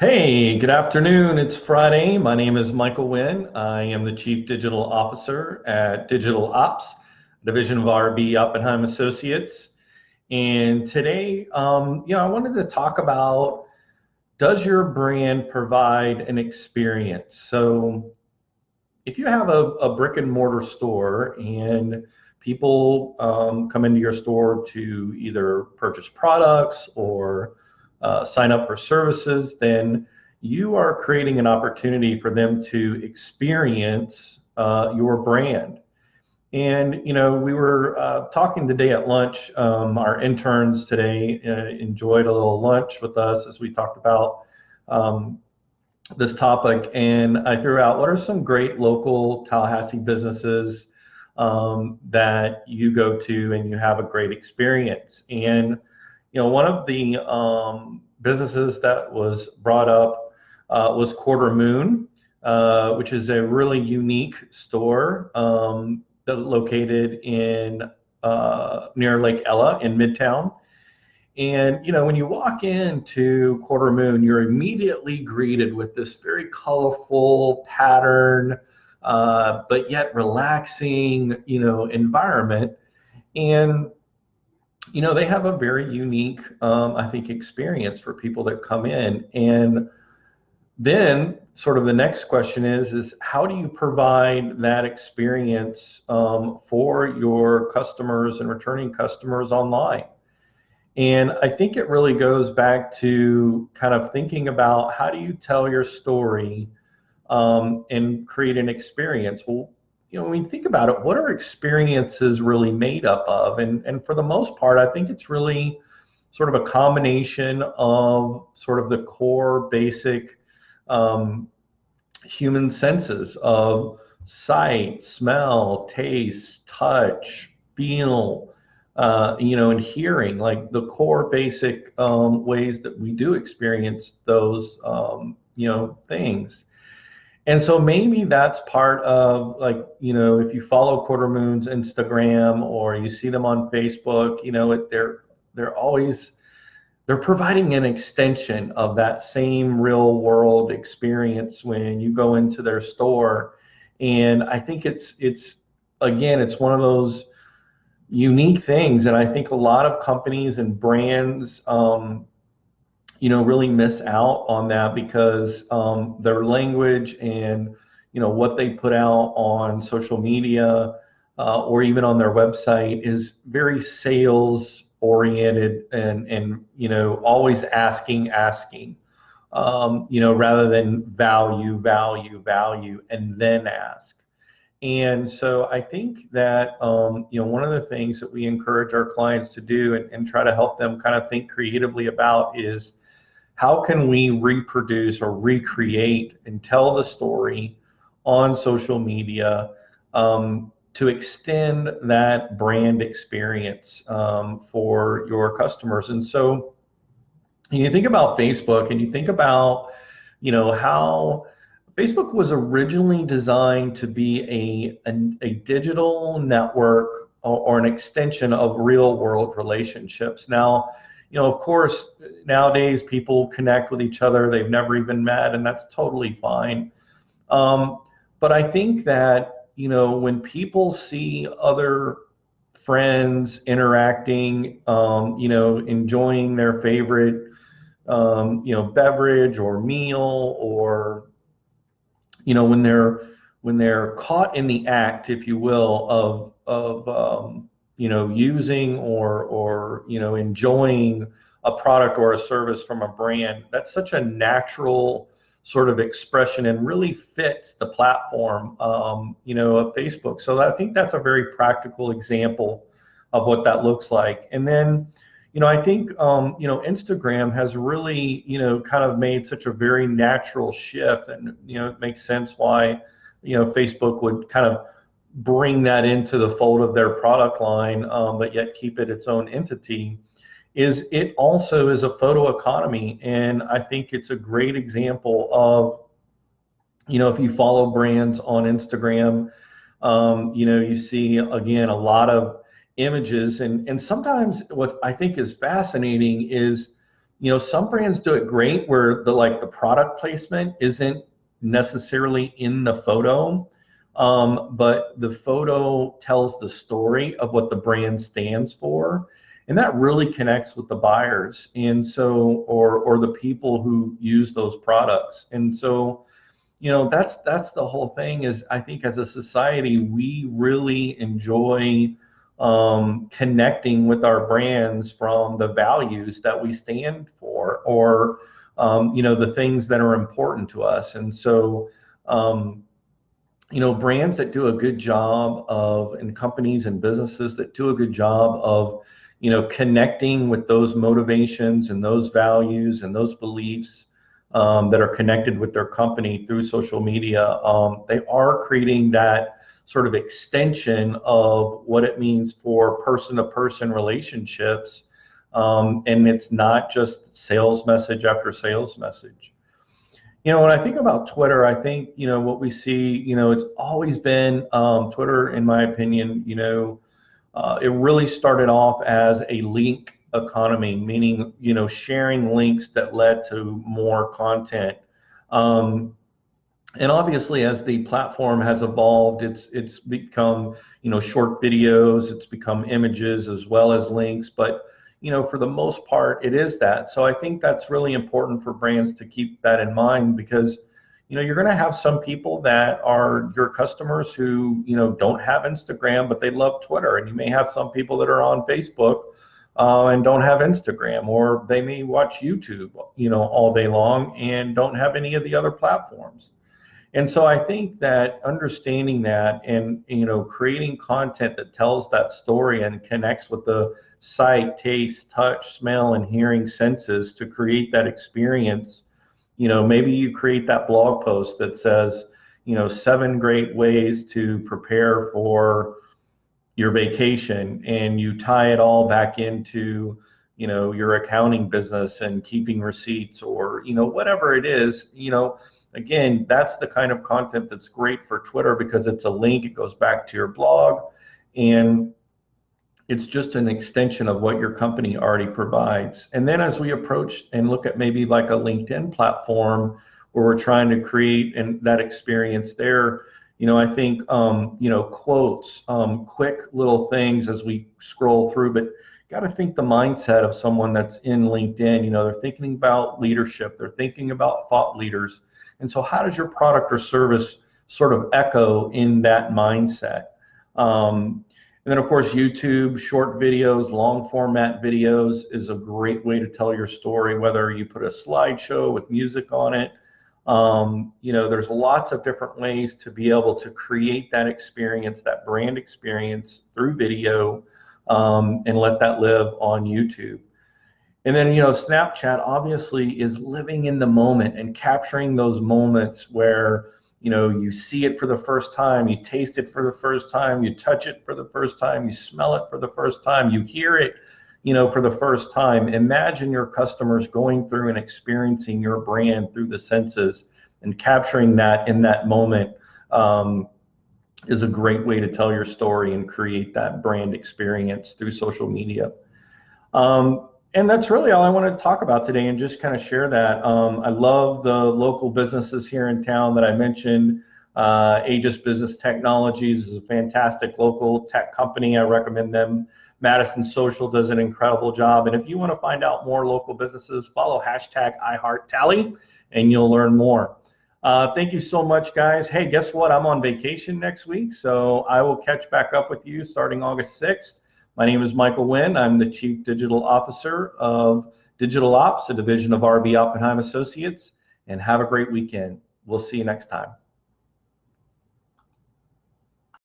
Hey, good afternoon. It's Friday. My name is Michael Wynn. I am the Chief Digital Officer at Digital Ops, division of RB Oppenheim Associates. And today, I wanted to talk about, does your brand provide an experience? So if you have a brick and mortar store and people come into your store to either purchase products or sign up for services, then you are creating an opportunity for them to experience your brand. And we were talking today at lunch. Our interns today enjoyed a little lunch with us as we talked about um, this topic, and I threw out what are some great local Tallahassee businesses that you go to and you have a great experience. And one of the businesses that was brought up was Quarter Moon, which is a really unique store that located in near Lake Ella in Midtown. And when you walk into Quarter Moon, you're immediately greeted with this very colorful pattern, but yet relaxing, environment. And they have a very unique, I think, experience for people that come in. And then, sort of the next question is how do you provide that experience for your customers and returning customers online? And I think it really goes back to kind of thinking about how do you tell your story and create an experience. Well, when you think about it, what are experiences really made up of? And for the most part, I think it's really sort of a combination of sort of the core basic human senses of sight, smell, taste, touch, feel, and hearing, like the core basic ways that we do experience those, things. And so maybe that's part of, like, if you follow Quarter Moon's Instagram or you see them on Facebook, they're always, they're providing an extension of that same real world experience when you go into their store. And I think it's again, it's one of those unique things. And I think a lot of companies and brands, really miss out on that because their language and, what they put out on social media or even on their website is very sales oriented and always asking, rather than value, and then ask. And so I think that, one of the things that we encourage our clients to do and try to help them kind of think creatively about is how can we reproduce or recreate and tell the story on social media to extend that brand experience for your customers. And so you think about Facebook and you think about, how Facebook was originally designed to be a digital network or an extension of real world relationships. Now, of course, nowadays people connect with each other. They've never even met, and that's totally fine. But I think that, when people see other friends interacting, enjoying their favorite, beverage or meal, or, when they're caught in the act, if you will, of using or enjoying a product or a service from a brand, that's such a natural sort of expression and really fits the platform, of Facebook. So I think that's a very practical example of what that looks like. And then, I think, Instagram has really, kind of made such a very natural shift, and, it makes sense why, Facebook would kind of bring that into the fold of their product line, but yet keep it its own entity. Is it also is a photo economy. And I think it's a great example of, if you follow brands on Instagram, you see, again, a lot of images. And sometimes what I think is fascinating is, some brands do it great where the product placement isn't necessarily in the photo, but the photo tells the story of what the brand stands for, and that really connects with the buyers, and so or the people who use those products. And so that's the whole thing. Is I think as a society we really enjoy connecting with our brands from the values that we stand for, or the things that are important to us. And so brands that do a good job of, and companies and businesses that do a good job of connecting with those motivations and those values and those beliefs that are connected with their company through social media, they are creating that sort of extension of what it means for person-to-person relationships, and it's not just sales message after sales message. When I think about Twitter, I think what we see, it's always been Twitter, in my opinion. It really started off as a link economy, meaning sharing links that led to more content. And obviously, as the platform has evolved, it's become short videos, it's become images as well as links. But for the most part, it is that. So I think that's really important for brands to keep that in mind, because you're going to have some people that are your customers who don't have Instagram, but they love Twitter, and you may have some people that are on Facebook and don't have Instagram, or they may watch YouTube all day long and don't have any of the other platforms. And so I think that understanding that and creating content that tells that story and connects with the sight, taste, touch, smell, and hearing senses to create that experience. Maybe you create that blog post that says 7 great ways to prepare for your vacation, and you tie it all back into your accounting business and keeping receipts, or whatever it is. Again, that's the kind of content that's great for Twitter, because it's a link, it goes back to your blog, and it's just an extension of what your company already provides. And then as we approach and look at maybe like a LinkedIn platform where we're trying to create that experience there, I think quotes, quick little things as we scroll through, but got to think the mindset of someone that's in LinkedIn. They're thinking about leadership, they're thinking about thought leaders. And so how does your product or service sort of echo in that mindset? And then of course, YouTube, short videos, long format videos is a great way to tell your story, whether you put a slideshow with music on it. There's lots of different ways to be able to create that experience, that brand experience through video, and let that live on YouTube. And then, Snapchat obviously is living in the moment and capturing those moments where, you see it for the first time, you taste it for the first time, you touch it for the first time, you smell it for the first time, you hear it, for the first time. Imagine your customers going through and experiencing your brand through the senses, and capturing that in that moment is a great way to tell your story and create that brand experience through social media. And that's really all I wanted to talk about today, and just kind of share that. I love the local businesses here in town that I mentioned. Aegis Business Technologies is a fantastic local tech company. I recommend them. Madison Social does an incredible job. And if you want to find out more local businesses, follow #IHeartTally, and you'll learn more. Thank you so much, guys. Hey, guess what? I'm on vacation next week, so I will catch back up with you starting August 6th. My name is Michael Wynn. I'm the Chief Digital Officer of Digital Ops, a division of RB Oppenheim Associates, and have a great weekend. We'll see you next time.